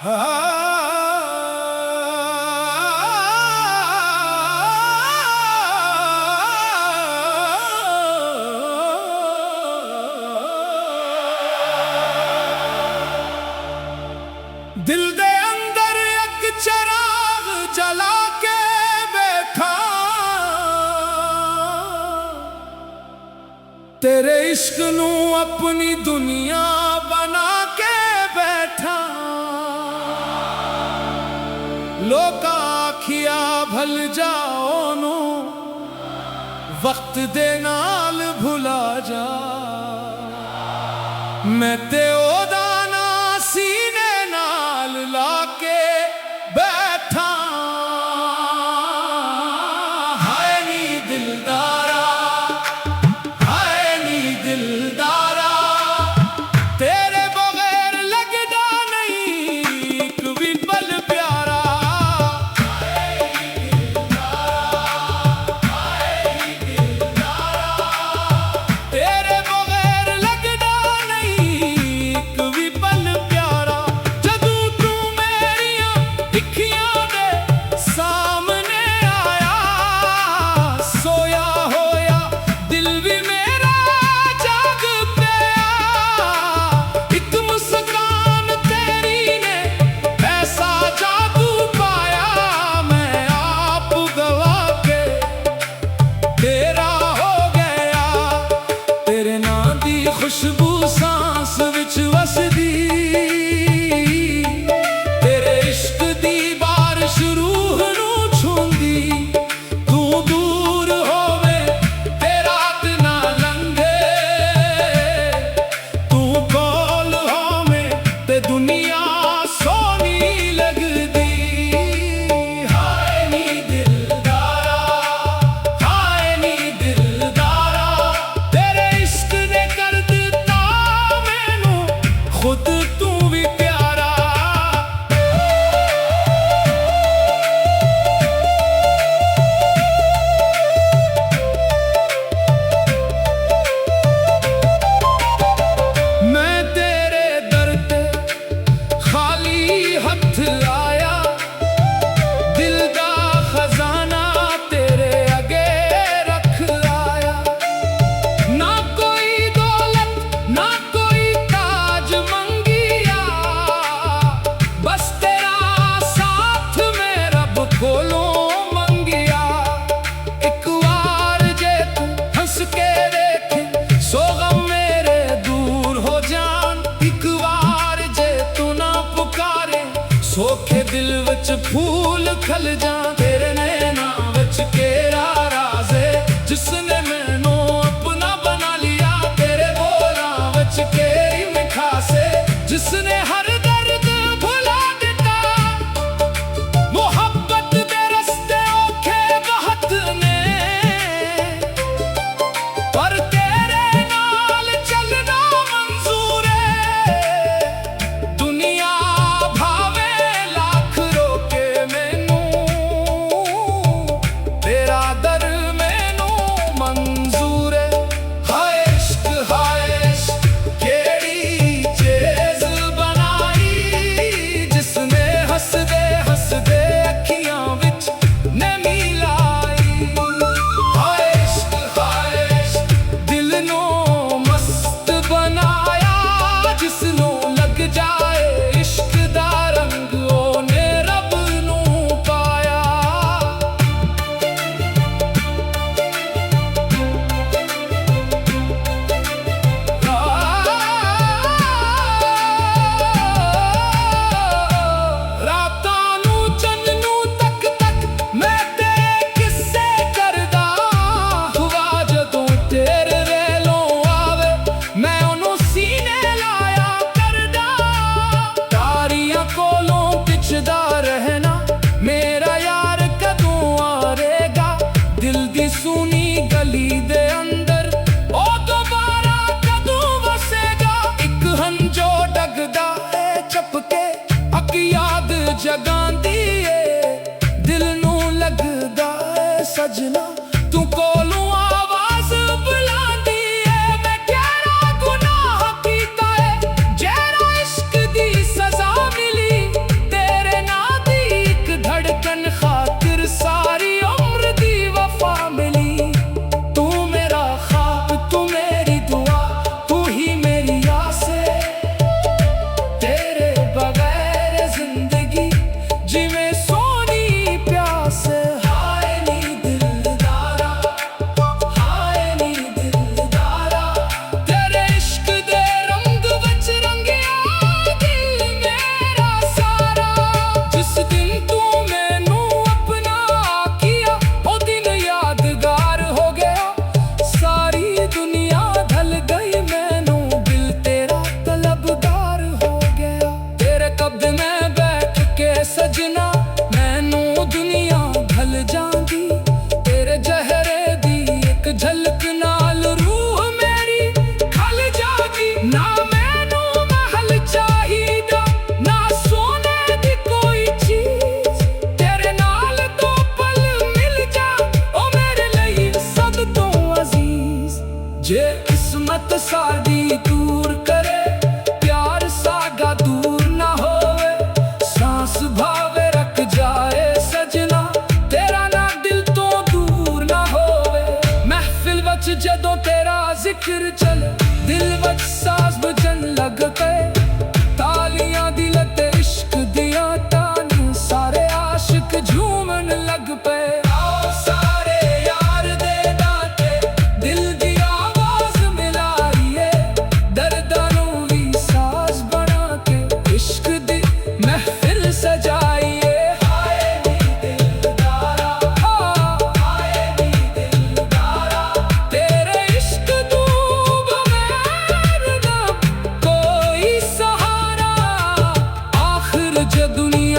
दिल दे अंदर एक चिराग जला के बैठा, तेरे इश्क नू अपनी दुनिया बना के बैठा। लोग आखिया भल जाओ नू वक्त दे नाल भुला जा, मैं ते ओदा ना सीने नाल लाके बैठा। हाय नी दिलदारा, हाय नी दिलदारा, तेरे बगैर लगदा नहीं एक भी पल प्यारा। तेरे बगैर लगदा नहीं एक भी पल प्यारा। जदू तू मेरिया अखियां दे सामने आया, सोया होया दिल भी मेरा जाग पिया। एक मुस्कान तेरी ने ऐसा जादू पाया, मैं आप गवा के तेरा हो गया। तेरे नां दी खुशबू सांस विच वसदी, तेरे इश्क दी बारिश रूह नू छूंदी। तू दूर होवे ते रात ना लंघे, तू कोल होवे ते दुनिया सोनी लगदी। हाय नी दिलदारा, हाय नी दिलदारा, तेरे इश्क ने कर दिता मैनू खुद तू भी प्यारा। मैं तेरे दर ते खाली हथ आया, दिल दा खजाना तेरे अगे रख आया। ना कोई दौलत ना कोई ताज मंगिया, बस तेरा साथ मैं रब कोलों मंगिया। एक बार जे तू हंस के देखे सो गम मेरे दूर हो जान। एक बार जे तू ना पुकारे सोखे दिल विच फूल खल जा। तेरे नैना विच केरा राज है जिसने मैनू अपना बना लिया। तेरे बोलां विच केरी मिठास है जिसने हर दर्द भुला दिता। मोहब्बत दे रस्ते औखे बहुत ने, पर तेरे नाल चलना मंजूर है। दुनिया भावे लाख रोके मैनू, तेरा दर मैनू मंजूर है। हाय इश्क, हाय इश्क, केड़ी चीज बनाई जिसने हसदे हसदे अखियां विच नमी लाई। हाय इश्क, हाय इश्क, दिल नू मस्त बनाया जिसनू लग जाए इश्क दा रंग ओने रब नू पाया। रातां नू चंद नू तक तक मैं तेरे किस्से करदा हुआ। जदों तेरे वेलों आवे मैं ओनू सीने लाया करदा। तारियां कोलों पिछदा रहना मेरा यार कदों आवेगा। दिल दी सुनी गली दे अंदर ओ दोबारा कदों वसेगा। एक हंजो डगदा है चपके अक याद जगांदी है। दिल नू लगदा है सजना तू कोलों आवाज बुलांदी है। मैं केड़ा गुनाह कीता है जेड़ा इश्क दी सजा मिली।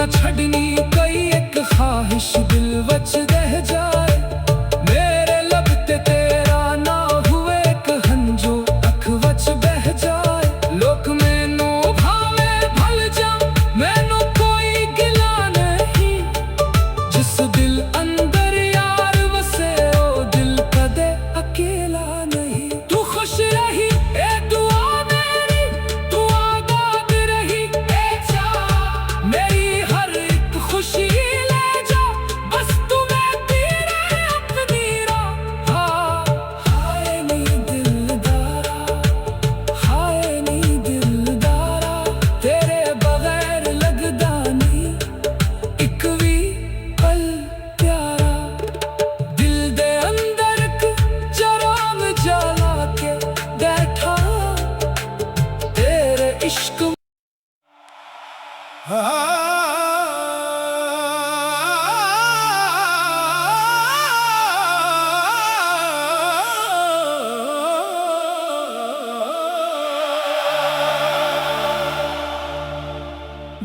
ना छड़नी कई एक ख्वाहिश दिल वच रह जाए मेरे लब ते तेरा ना हुए एक हंजो अख वच बह जाए लोक मैनू भावे भल जा मैनू कोई गिला नहीं जिस दिल अंदर यार वसे ओ दिल कदे अकेला नहीं तू खुश रही ए दुआ मेरी तू आबाद रही ए चाह मेरी हर एक खुशी ले जा बस तुम्हें तेरे अपनी राह हाय नी दिलदारा तेरे बगैर लगदा नहीं एक भी पल प्यारा दिल दे अंदर चराग जला के बैठा तेरे इश्क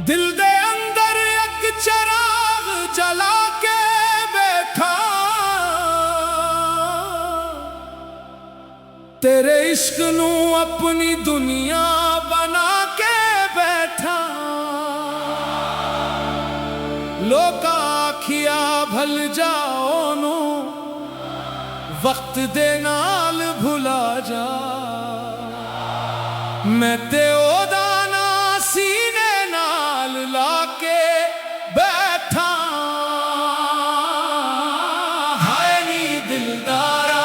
दिल दे अंदर एक चराग जला के बैठा तेरे इश्क नू अपनी दुनिया बना के बैठा लोग आखिया भल जाओ नो वक्त दे नाल भुला जा मैं ते ओदा ना सीने नाल लाके बैठा हाय नी दिलदारा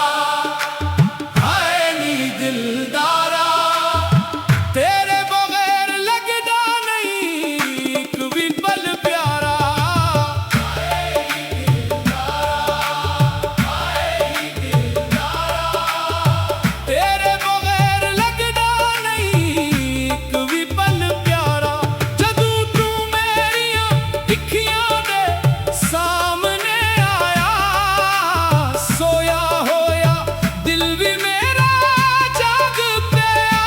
तेरे बगैर लगदा नहीं एक भी पल प्यारा तेरे बगैर लगदा नहीं एक भी पल प्यारा जदों तू मेरियां अखियां दे सामने आया सोया होया दिल भी मेरा जाग पिया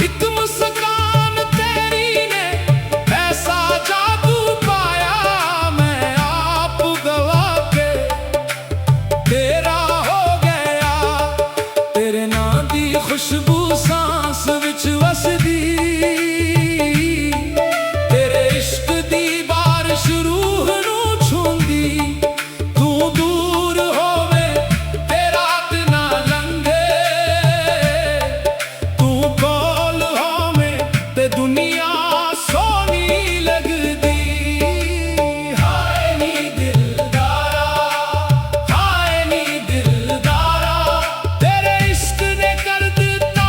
एक मुस्कान तेरी ने ऐसा जादू पाया मैं आप गवा के तेरा हो गया तेरे नाम दी खुशबू सांस विच वसदी तेरे इश्क दी बारिश रूह नू छूंदी तू दूर होवे ते रात ना लंघे तू कोल होवे ते दुनिया सोनी लगदी हाय नी दिलदारा तेरे इश्क ने कर दिता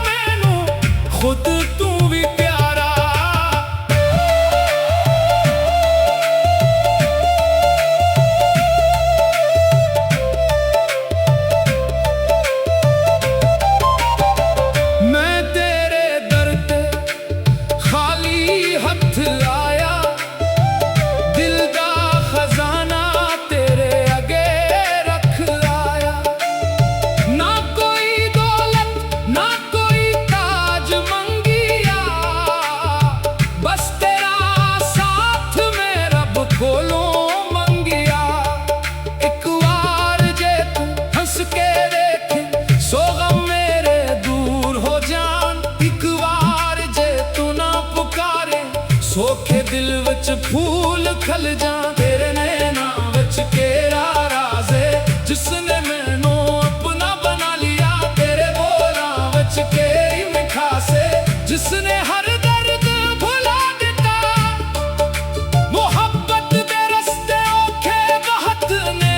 मैनू खुद तू भी प्यारा मैं तेरे दर ते खाली हथ लाया दिल दा खजाना तेरे अगे रख लाया ना कोई दौलत ना कोई ताज मंगिया बस तेरा साथ मैं रब कोलों मंगिया एक बार जे तू हंस के देखे सो गम मेरे दूर हो जान एक बार जे तू ना पुकारे सोखे दिल विच फूल खल जा तेरे नैना विच केरा राज है जिसने मैनू अपना बना लिया तेरे बोला विच केरी मिठास है जिसने हर दर्द भुला दिता मोहब्बत दे रस्ते औखे बहुत ने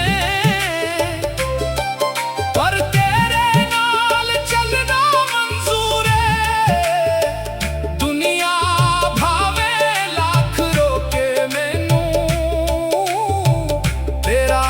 पर तेरे नाल चलना मंजूर है दुनिया भावे लाख रोके मैनू तेरा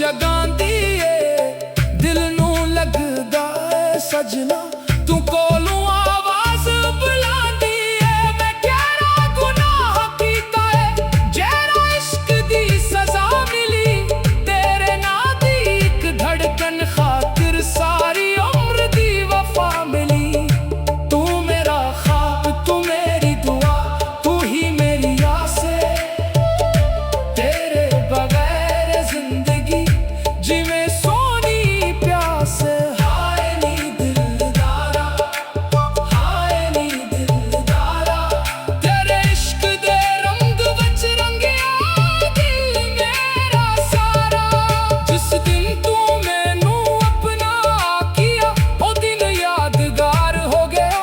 जगांदी ਏ ਦਿਲ ਨੂੰ ਲੱਗਦਾ ਏ ਸਜਣਾ ਤੂੰ ਕੋਲੋਂ ਆਵਾਜ਼ ਬੁਲਾਂਦੀ ਏ ਮੈਂ ਕਿਹੜਾ ਗੁਨਾਹ ਕੀਤਾ ਏ ਜਿਹੜਾ ਇਸ਼ਕ ਦੀ ਸਜ਼ਾ ਮਿਲੀ ਤੇਰੇ ਨਾਂ ਦੀ ਇੱਕ ਧੜਕਨ ਖਾਤਰ ਸਾਰੀ ਉਮਰ ਦੀ ਵਫਾ ਮਿਲੀ ਤੂੰ ਮੇਰਾ ख्वाब तू मेरी दुआ तू ही मेरी आस है तेरे बगैर जिंदगी जिਵੇਂ सोनी प्यास हाय नी दिलदारा तेरे इश्क दे रंग विच रंगिया दिल मेरा सारा जिस दिन तू मैनू अपना किया ओ दिन यादगार हो गया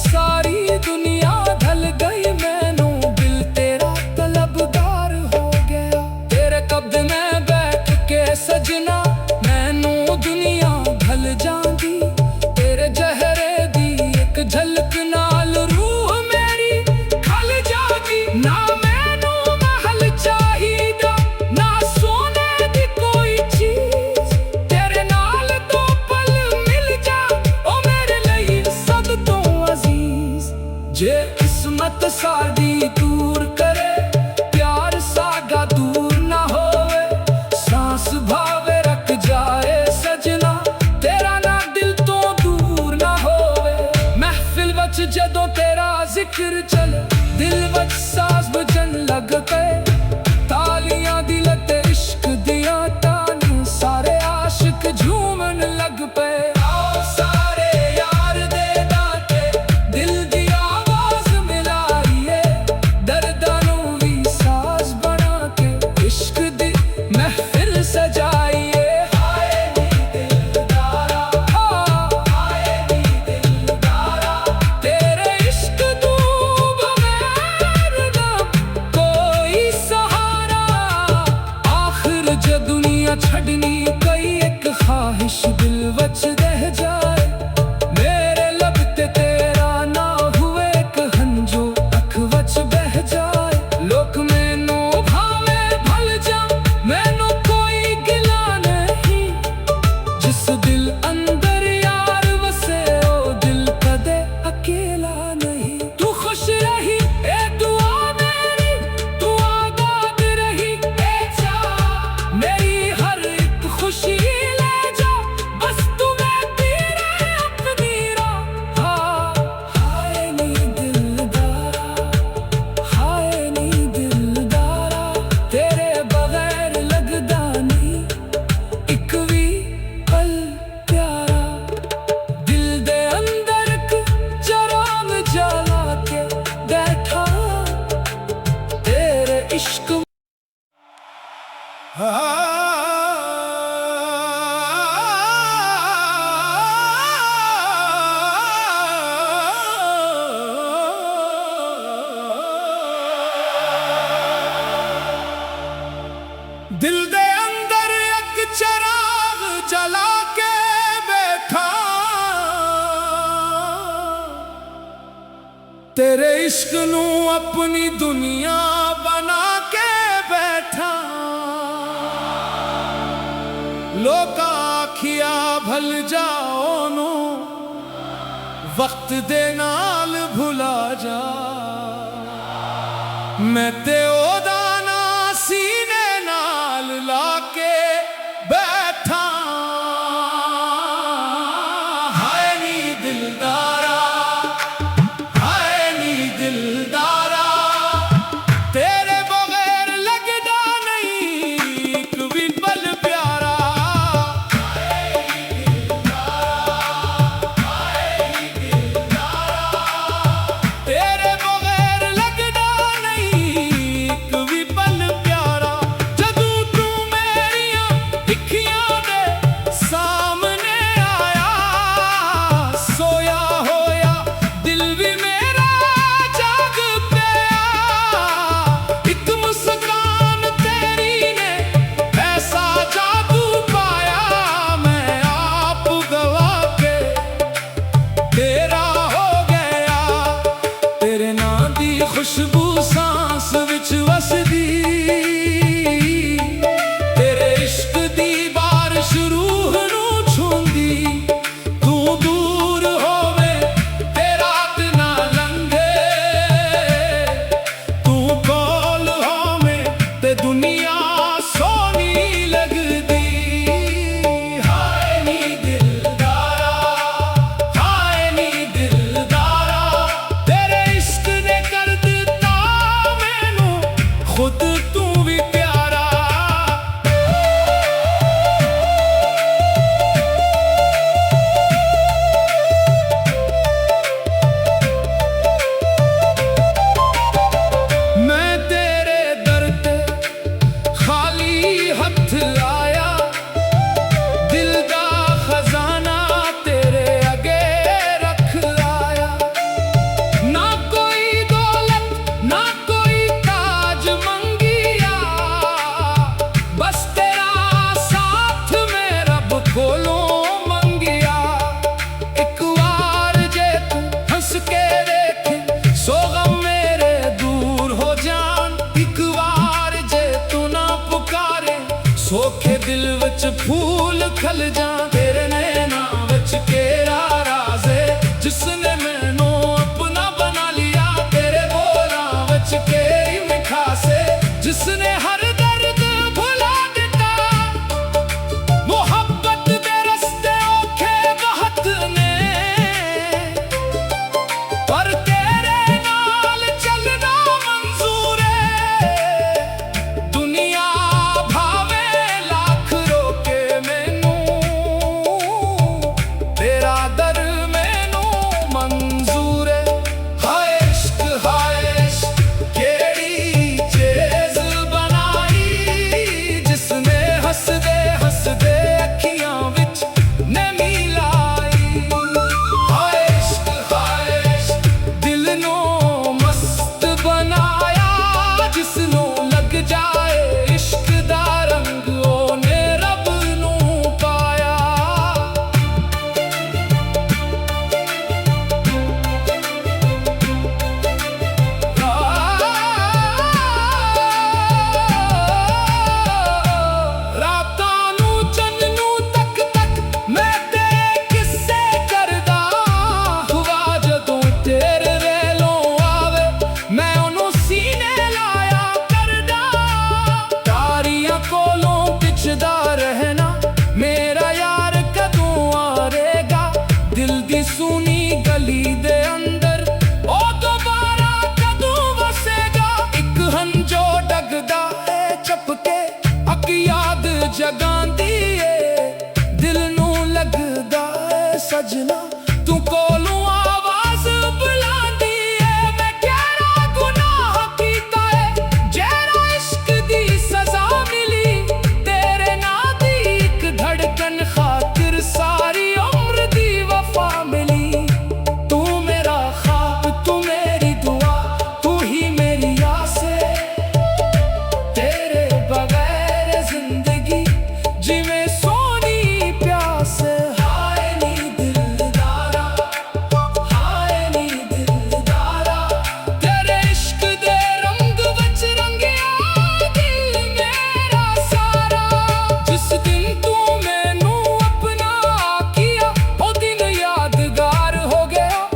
सारी दुनिया ढल गई मैनू दिल तेरा तलबगार हो गया तेरे कब्ज़े में बैठ के सजना मैनू दुनिया ढल जांदी तेरे चेहरे दी एक झलक नाल रूह मेरी खल जागी ना मैनू महल चाहिदा ना सोने दी कोई चीज तेरे नाल दो पल मिल जा ओ मेरे लिए सब तो अजीज जे किस्मत साडी दूर करे प्यार सागा दूर ना होवे सांस भावे रख जाए सजना तेरा ना दिल तो दूर ना होवे महफिल वच जदों तेरा जिक्र चले दिल वच साज बजन लग पे तालियां दिल ते इश्क दियां तान सारे आशिक झूमन लग पे आओ सारे यार दे दाते दिल दी आवाज मिलाइए दर्दां नूं वी साज बना के इश्क दी महफिल सजाइए हाय नी दिलदारा हाय नी दिलदारा तेरे इश्क तू बगैर ना कोई सहारा आखिर ज दुनिया छड़नी कई एक ख्वाहिश दिल वच रह जाए मेरे लब ते तेरा ना हुए एक हंजू अख वच बह जाए लोक मैनू भावे भल जा मैनू कोई गिला नहीं जिस दिल अंदर यार वसे ओ दिल कदे अकेला नहीं तू खुश रही ए दुआ मेरी तू आबाद रही ए चाह मेरी हर एक खुशी ले जा बस तू मेरी रहे अपनी राह हाय नी दिलदारा तेरे बगैर लगदा नहीं एक भी पल प्यारा दिल दे अंदर चराग जला के बैठा तेरे इश्क दिल दे अंदर एक चराग जला के बैठा तेरे इश्क नू अपनी दुनिया बना के बैठा लोग आखिया भल जाओ नू वक्त दे नाल भुला जा मैं ते ओदा ना सीने नाल लाके बैठा हाय नी दिलदारा तेरे बगैर लगदा नहीं एक भी पल प्यारा तेरे बगैर लगदा नहीं ਲਾਇਆ ਦਿਲ ਦਾ ਖਜ਼ਾਨਾ ਤੇਰੇ ਅੱਗੇ ਰੱਖ ਲਾਇਆ ਨਾ ਕੋਈ ਦੌਲਤ ਨਾ ਕੋਈ ਤਾਜ ਮੰਗਿਆ ਬਸ ਤੇਰਾ ਸਾਥ ਮੈਂ ਰੱਬ ਕੋਲੋਂ ਮੰਗਿਆ ਇੱਕ ਵਾਰ ਜੇ ਤੂੰ ਹੱਸ ਕੇ ਵੇਖੇ ਸੋ ਗਮ ਮੇਰੇ ਦੂਰ ਹੋ ਜਾਣ ਇੱਕ ਵਾਰ ਜੇ ਤੂੰ ਨਾ ਪੁਕਾਰੇ ਸੋਖੇ ਦਿਲ ਵਿੱਚ ਫੂਲ ਖਿਲ ਜਾਣ ਤੇਰੇ ਨੈਣਾਂ ਵਿੱਚ ਕਿਹੜਾ ਰਾਜ਼ ਹੈ ਜਿਸਨੇ ਮੈਨੂੰ ਆਪਣਾ ਬਣਾ ਲਿਆ ਤੇਰੇ ਬੋਲਾਂ ਵਿੱਚ ਕਿਹੜੀ ਮਿਠਾਸ ਹੈ ਜਿਸਨੇ ਹਰ ਦਰਦ ਭੁਲਾ ਦਿੱਤਾ ਮੁਹੱਬਤ ਦੇ ਰਸਤੇ ਔਖੇ ਬਹੁਤ ਨੇ ਪਰ ਤੇਰੇ ਨਾਲ ਚੱਲਣਾ ਮਨਜ਼ੂਰ ਹੈ ਦੁਨੀਆ ਭਾਵੇਂ ਲੱਖ ਰੋਕੇ ਮੈਨੂੰ ਤੇਰਾ ਦਰ ਮੈਨੂੰ ਮਨਜ਼ੂਰ ਹੈ ਹਾਏ ਇਸ਼ਕ ਕਿਹੜੀ ਚੀਜ਼ ਬਣਾਈ ਜਿਸਨੇ ਹੱਸਦੇ ਹੱਸਦੇ ਅੱਖੀਆਂ ਵਿੱਚ ਨਮੀ ਲਾਈ ਹਾਏ ਇਸ਼ਕ ਦਿਲ ਨੂੰ ਮਸਤ ਬਣਾਇਆ ਜਿਸ ਨੂੰ ਲੱਗ ਜਾਏ ਇਸ਼ਕ ਦਾ ਰੰਗ ਉਹਨੇ ਰੱਬ ਨੂੰ ਪਾਇਆ ਰਾਤਾਂ ਨੂੰ ਚੰਨ ਨੂੰ ਤੱਕ ਤੱਕ ਮੈਂ ਤੇਰੇ ਕਿੱਸੇ ਕਰਦਾ ਹੁਆ ਜਦੋਂ ਤੇਰੇ ਵੇਲੋਂ ਆਵੇ ਮੈਂ ਉਹਨੂੰ ਸੀਨੇ ਲਾਇਆ ਕਰਦਾ ਤਾਰੀਆਂ ਕੋਲੋਂ ਪਿੱਛਦਾ ਰਹਿਣਾ ਮੇਰਾ ਯਾਰ ਕਦੋਂ ਆਵੇਗਾ ਦਿਲ ਦੀ ਸੁਣੀ ਗਲੀ ਦੇ ਅੰਦਰ ਉਹ ਦੁਬਾਰਾ ਕਦੋਂ ਵਸੇਗਾ ਇੱਕ ਹੰਝੋ ਡਗਦਾ ਏ ਚਪਕੇ ਅੱਗ ਯਾਦ ਜਗਾਂਦੀ ਏ ਦਿਲ ਨੂੰ ਲੱਗਦਾ ਏ ਸਜਣਾ ਤੂੰ ਕੋਲੋਂ ਆਵਾਜ਼ ਬੁਲਾਂਦੀ ਏ ਮੈਂ ਕਿਹੜਾ ਗੁਨਾਹ ਕੀਤਾ ਏ ਜਿਹੜਾ ਇਸ਼ਕ ਦੀ ਸਜ਼ਾ ਮਿਲੀ ਤੇਰੇ ਨਾਂ ਦੀ ਇੱਕ ਧੜਕਨ ਖਾਤਰ ਸਾਰੀ ਉਮਰ ਦੀ ਵਫਾ ਮਿਲੀ ਤੂੰ ਮੇਰਾ ख्वाब ਤੂੰ ਮੇਰੀ ਦੁਆ ਤੂੰ ਹੀ ਮੇਰੀ ਆਸ ਹੈ ਤੇਰੇ ਬਗੈਰ ਜ਼ਿੰਦਗੀ ਜਿਵੇਂ ਸੋਨੀ ਪਿਆਸ ਹੈ ਹਾਏ ਨੀ ਦਿਲਦਾਰਾ ਤੇਰੇ ਇਸ਼ਕ ਦੇ ਰੰਗ ਵਿੱਚ ਰੰਗਿਆ ਦਿਲ ਮੇਰਾ ਸਾਰਾ ਜਿਸ ਦਿਨ ਤੂੰ ਮੈਨੂੰ ਆਪਣਾ ਆਖਿਆ ਉਹ ਦਿਨ ਯਾਦਗਾਰ ਹੋ ਗਿਆ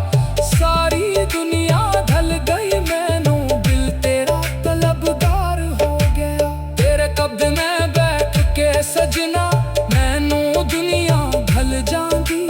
ਸਾਰੀ ਦੁਨੀਆ ਢਲ ਗਈ ਮੈਨੂੰ ਦਿਲ ਤੇਰਾ ਤਲਬਗਾਰ ਹੋ ਗਿਆ ਤੇਰੇ ਕਬਜ਼ ਮੈਂ ਬੈਠ ਕੇ ਸਜਣਾ ਮੈਨੂੰ ਦੁਨੀਆ ਢਲ ਜਾਂਦੀ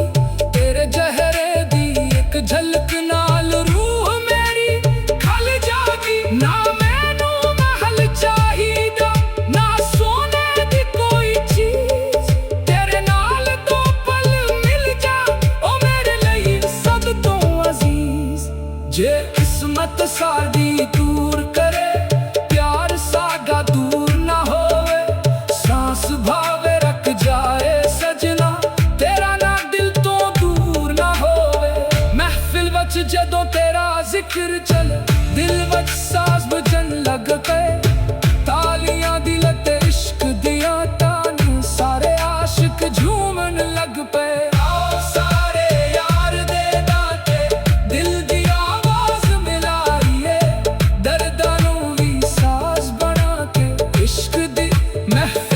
ਤੇਰੇ ਚਿਹਰੇ ਦੀ ਇੱਕ ਝਲਕ ਨਾਲ ਰੂਹ ਮੇਰੀ ਖਲ ਜਾਗੀ ਨਾ ਮੈਨੂੰ ਮਹਿਲ ਚਾਹੀਦਾ ਨਾ ਸੋਨੇ ਦੀ ਕੋਈ ਚੀਜ਼ ਤੇਰੇ ਨਾਲ ਦੋ ਪਲ ਮਿਲ ਜਾ ਉਹ ਮੇਰੇ ਲਈ ਸਭ ਤੋਂ ਅਜ਼ੀਜ਼ ਜੇ ਕਿਸਮਤ ਸਾਡੀ ਦੂਰ ਕਰੇ ਪਿਆਰ ਸਾਡਾ ਦੂਰ ਨਾ ਹੋਵੇ ਸਾਂਸ ਭਾਵੇਂ ਰੱਖ ਜਾਏ ਸਜਣਾ ਤੇਰਾ ਨਾ ਦਿਲ ਤੋਂ ਦੂਰ ਨਾ ਹੋਵੇ ਮਹਿਫਿਲ ਵਿੱਚ ਜਦੋਂ ਤੇਰਾ ਜ਼ਿਕਰ ਚੱਲੇ ਦਿਲ ਵਿੱਚ ਸਾਜ਼ ਵੱਜਣ ਲੱਗ ਪਏ ਤਾਲੀਆਂ ਦੀ ਲੱਤੇ ਇਸ਼ਕ ਦੀਆਂ ਤਾਨ ਸਾਰੇ ਆਸ਼ਿਕ ਝੂਮਣ ਲੱਗ ਪਏ ਆਓ ਸਾਰੇ ਯਾਰ ਦੇ ਦਾਤੇ ਦਿਲ ਦੀ ਆਵਾਜ਼ ਮਿਲਾਈਏ ਦਰਦਾਂ ਨੂੰ ਵੀ ਸਾਜ਼ ਬਣਾ ਕੇ ਇਸ਼ਕ ਦੀ ਮਹਿਫਿਲ